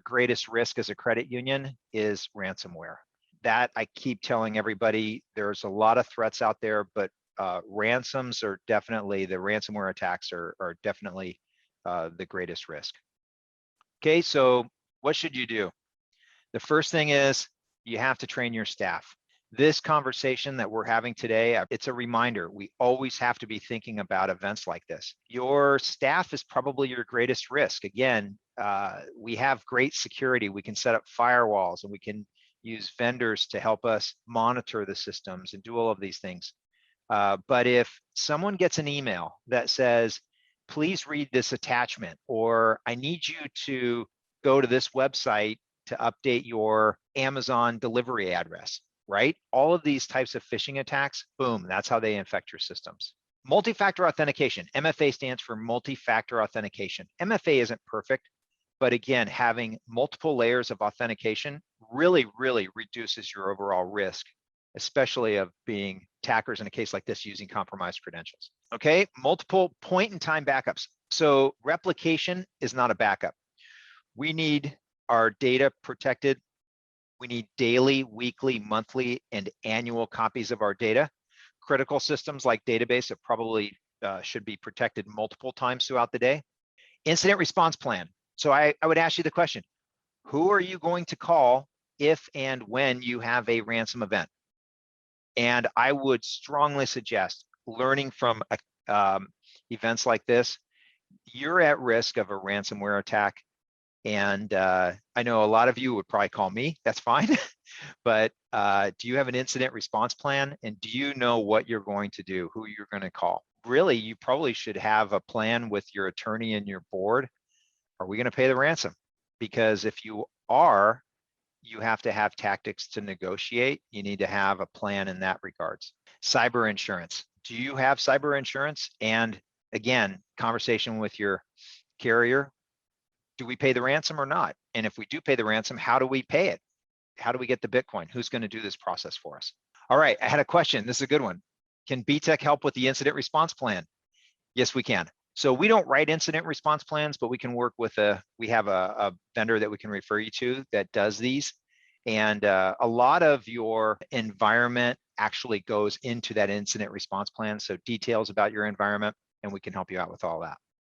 greatest risk as a credit union is ransomware. That I keep telling everybody, there's a lot of threats out there, but ransoms are definitely, the ransomware attacks are definitely the greatest risk. Okay, so what should you do? The first thing is you have to train your staff. This conversation that we're having today, it's a reminder. We always have to be thinking about events like this. Your staff is probably your greatest risk. Again, we have great security. We can set up firewalls and we can use vendors to help us monitor the systems and do all of these things. But if someone gets an email that says, please read this attachment, or I need you to go to this website to update your Amazon delivery address, right? All of these types of phishing attacks, boom, that's how they infect your systems. Multi-factor authentication, MFA stands for multi-factor authentication. MFA isn't perfect, but again, having multiple layers of authentication really, really reduces your overall risk, especially of being attackers in a case like this using compromised credentials. Okay, multiple point-in-time backups. So replication is not a backup. We need our data protected. We need daily, weekly, monthly, and annual copies of our data. Critical systems like database that probably should be protected multiple times throughout the day. Incident response plan. So I would ask you the question, who are you going to call if and when you have a ransom event? And I would strongly suggest learning from events like this. You're at risk of a ransomware attack. And I know a lot of you would probably call me, that's fine. But do you have an incident response plan? And do you know what you're going to do, who you're going to call? Really, you probably should have a plan with your attorney and your board. Are we going to pay the ransom? Because if you are, you have to have tactics to negotiate. You need to have a plan in that regards. Cyber insurance. Do you have cyber insurance? And again, conversation with your carrier. Do we pay the ransom or not? And if we do pay the ransom, how do we pay it? How do we get the Bitcoin? Who's going to do this process for us? All right, I had a question. This is a good one. Can Btech help with the incident response plan? Yes, we can. So we don't write incident response plans, but we can work with we have a vendor that we can refer you to that does these. And a lot of your environment actually goes into that incident response plan. So details about your environment, and we can help you out with all that.